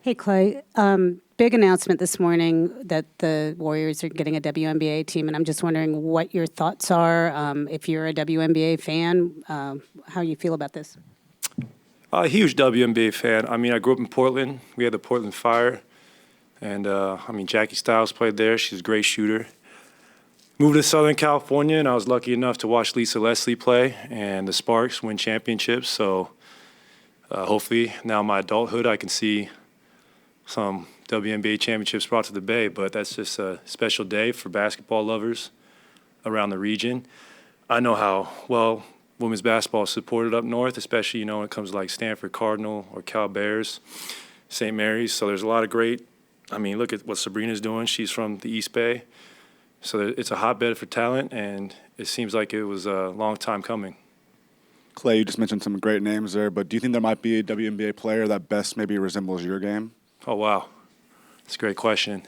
Hey, Klay. Big announcement this morning that the Warriors are getting a WNBA team, and I'm just wondering what your thoughts are. If you're a WNBA fan, how you feel about this? A huge WNBA fan. I mean, I grew up in Portland. We had the Portland Fire. And, Jackie Stiles played there. She's a great shooter. Moved to Southern California, and I was lucky enough to watch Lisa Leslie play and the Sparks win championships. So hopefully now in my adulthood I can see some WNBA championships brought to the Bay. But that's just a special day for basketball lovers around the region. I know how well women's basketball is supported up north, especially, when it comes to like Stanford Cardinal or Cal Bears, St. Mary's. So there's a lot of great. Look at what Sabrina's doing. She's from the East Bay. So it's a hotbed for talent, and it seems like it was a long time coming. Klay, you just mentioned some great names there, but do you think there might be a WNBA player that best maybe resembles your game? Oh, wow. That's a great question.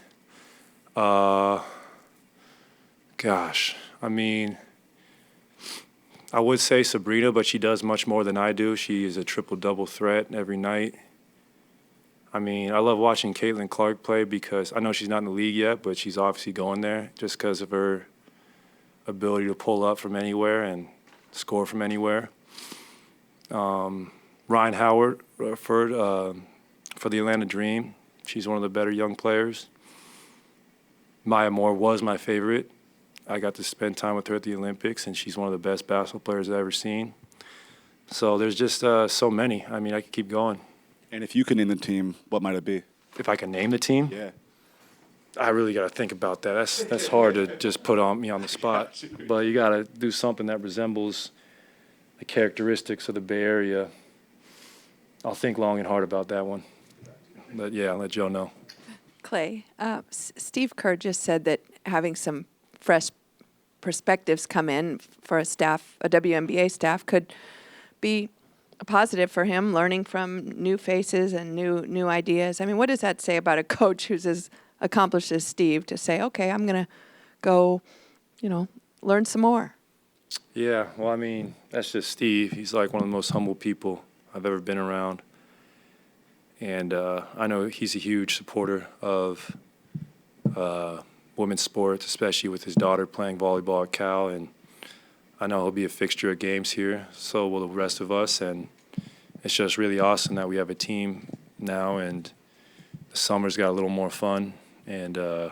I would say Sabrina, but she does much more than I do. She is a triple-double threat every night. I love watching Caitlin Clark play because I know she's not in the league yet, but she's obviously going there just because of her ability to pull up from anywhere and score from anywhere. Ryan Howard for the Atlanta Dream. She's one of the better young players. Maya Moore was my favorite. I got to spend time with her at the Olympics, and she's one of the best basketball players I've ever seen. So there's just so many. I could keep going. And if you could name the team, what might it be? If I can name the team? Yeah. I really got to think about that. That's hard to just put me on the spot. But you got to do something that resembles the characteristics of the Bay Area. I'll think long and hard about that one. But, yeah, I'll let Joe know. Klay, Steve Kerr just said that having some fresh perspectives come in for a WNBA staff, could be a positive for him, learning from new faces and new ideas. What does that say about a coach who's as accomplished as Steve to say, okay, I'm going to go, learn some more? Yeah, well, that's just Steve. He's like one of the most humble people I've ever been around. And I know he's a huge supporter of women's sports, especially with his daughter playing volleyball at Cal. And I know he'll be a fixture at games here, so will the rest of us. And it's just really awesome that we have a team now, and the summer's got a little more fun. And I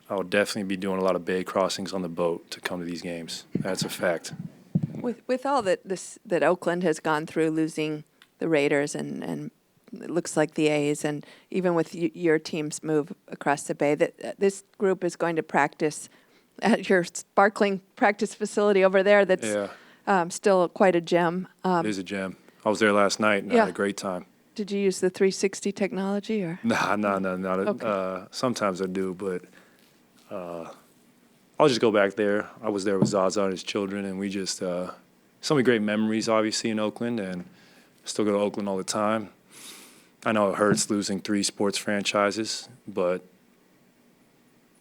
will definitely be doing a lot of bay crossings on the boat to come to these games. That's a fact. With all that Oakland has gone through, losing the Raiders and it looks like the A's, and even with your team's move across the Bay, that this group is going to practice at your sparkling practice facility over there. That's still quite a gem. It is a gem. I was there last night, and I had a great time. Did you use the 360 technology? Or? No. Okay. Sometimes I do, but I'll just go back there. I was there with Zaza and his children, and we just so many great memories, obviously, in Oakland, and still go to Oakland all the time. I know it hurts losing 3 sports franchises, but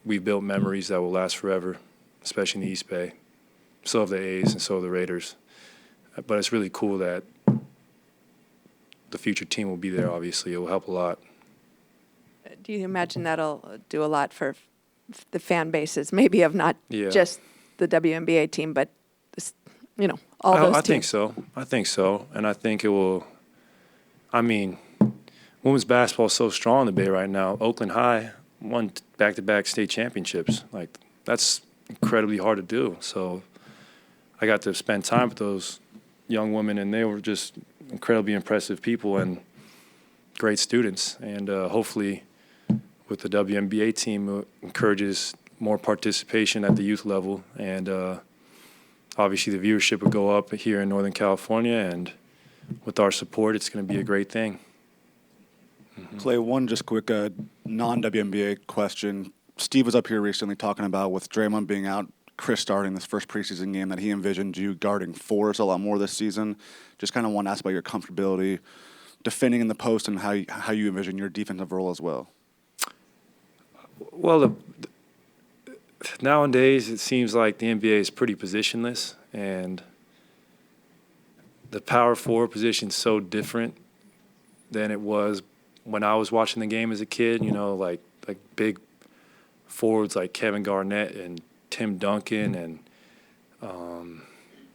we've built memories that will last forever, especially in the East Bay. So have the A's and so have the Raiders. But it's really cool that the future team will be there, obviously. It will help a lot. Do you imagine that'll do a lot for the fan bases, maybe of not just the WNBA team, but, all those teams? I think so. And I think it will women's basketball is so strong in the Bay right now. Oakland High won back-to-back state championships. That's incredibly hard to do. So I got to spend time with those young women, and they were just incredibly impressive people and great students. And hopefully with the WNBA team, it encourages more participation at the youth level. And obviously the viewership would go up here in Northern California, and with our support, it's going to be a great thing. Klay, one just quick non-WNBA question. Steve was up here recently talking about with Draymond being out, Chris starting this first preseason game, that he envisioned you guarding fours a lot more this season. Just kind of want to ask about your comfortability defending in the post and how you envision your defensive role as well. Well, nowadays it seems like the NBA is pretty positionless, and the power forward position is so different than it was when I was watching the game as a kid, like big forwards like Kevin Garnett and Tim Duncan and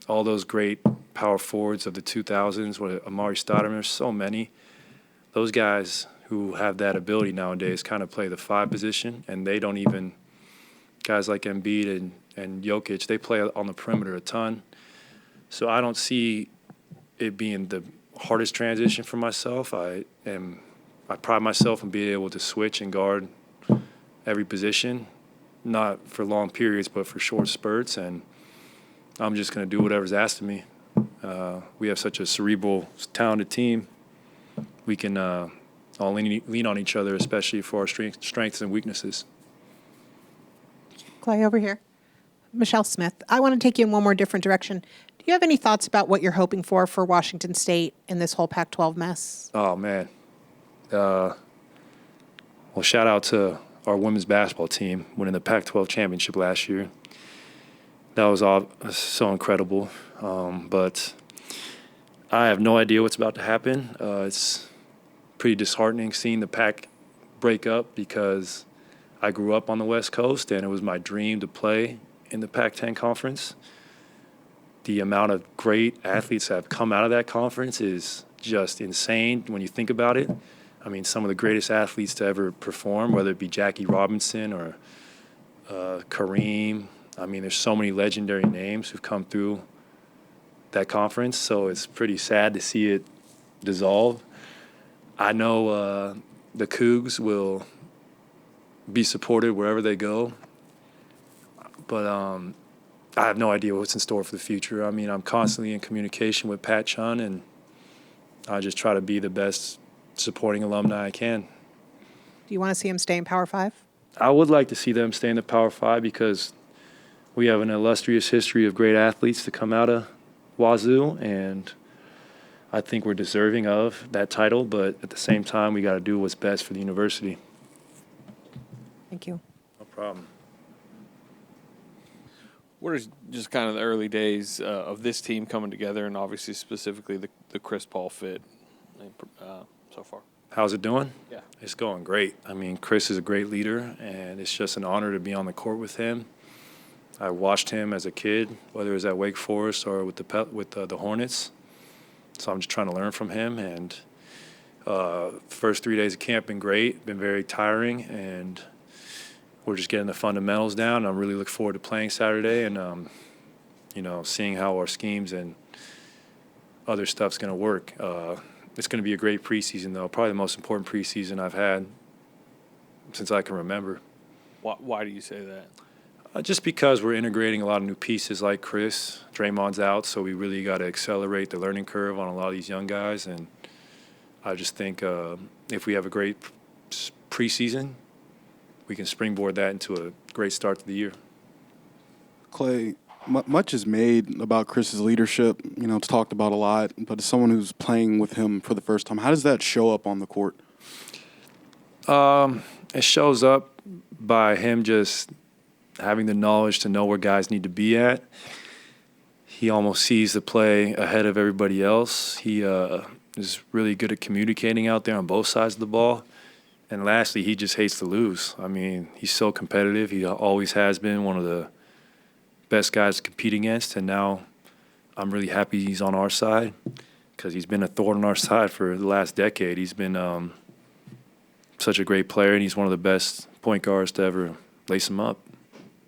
all those great power forwards of the 2000s, with Amari Stoudemire, so many. Those guys who have that ability nowadays kind of play the 5 position, and they don't even – guys like Embiid and Jokic, they play on the perimeter a ton. So I don't see it being the hardest transition for myself. I pride myself on being able to switch and guard every position, not for long periods, but for short spurts, and I'm just going to do whatever's asked of me. We have such a cerebral, talented team. We can all lean on each other, especially for our strengths and weaknesses. Klay, over here. Michelle Smith, I want to take you in one more different direction. Do you have any thoughts about what you're hoping for Washington State in this whole Pac-12 mess? Oh, man. Well, shout out to our women's basketball team winning the Pac-12 championship last year. That was all so incredible. But I have no idea what's about to happen. It's pretty disheartening seeing the Pac break up because I grew up on the West Coast and it was my dream to play in the Pac-10 conference. The amount of great athletes that have come out of that conference is just insane when you think about it. I mean, some of the greatest athletes to ever perform, whether it be Jackie Robinson or Kareem. I mean, there's so many legendary names who've come through that conference, so it's pretty sad to see it dissolve. I know the Cougs will be supported wherever they go, but I have no idea what's in store for the future. I mean, I'm constantly in communication with Pat Chun, and I just try to be the best supporting alumni I can. Do you want to see him stay in Power 5? I would like to see them stay in the Power 5 because we have an illustrious history of great athletes to come out of Wazoo, and I think we're deserving of that title, but at the same time, we got to do what's best for the university. Thank you. No problem. What are just kind of the early days of this team coming together, and obviously specifically the Chris Paul fit so far? How's it doing? Yeah. It's going great. I mean, Chris is a great leader, and it's just an honor to be on the court with him. I watched him as a kid, whether it was at Wake Forest or with the Hornets. So I'm just trying to learn from him. And first 3 days of camp been great, been very tiring, and we're just getting the fundamentals down. I'm really looking forward to playing Saturday and seeing how our schemes and other stuff's going to work. It's going to be a great preseason, though. Probably the most important preseason I've had since I can remember. Why do you say that? Just because we're integrating a lot of new pieces like Chris. Draymond's out, so we really got to accelerate the learning curve on a lot of these young guys. And I just think if we have a great preseason, we can springboard that into a great start to the year. Klay, much is made about Chris's leadership. It's talked about a lot. But as someone who's playing with him for the first time, how does that show up on the court? It shows up by him just having the knowledge to know where guys need to be at. He almost sees the play ahead of everybody else. He is really good at communicating out there on both sides of the ball. And lastly, he just hates to lose. I mean, he's so competitive. He always has been one of the best guys to compete against. And now I'm really happy he's on our side because he's been a thorn on our side for the last decade. He's been such a great player, and he's one of the best point guards to ever lace him up.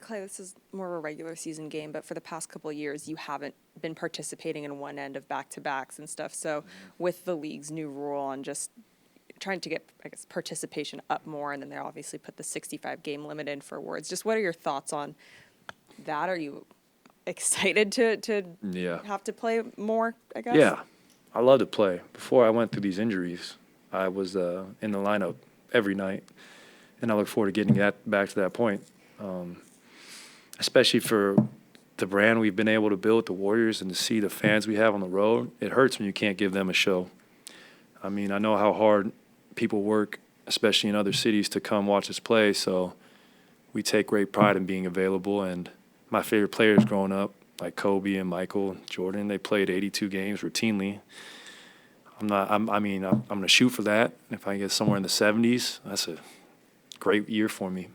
Klay, this is more of a regular season game, but for the past couple of years, you haven't been participating in one end of back-to-backs and stuff. So with the league's new rule on just trying to get, participation up more, and then they obviously put the 65-game limit in for awards. Just what are your thoughts on that? Are you excited to have to play more, I guess? Yeah, I love to play. Before I went through these injuries, I was in the lineup every night, and I look forward to getting back to that point. Especially for the brand we've been able to build with the Warriors and to see the fans we have on the road, it hurts when you can't give them a show. I mean, I know how hard people work, especially in other cities, to come watch us play, so we take great pride in being available. And my favorite players growing up, like Kobe and Michael and Jordan, they played 82 games routinely. I'm going to shoot for that. If I get somewhere in the 70s, that's a great year for me.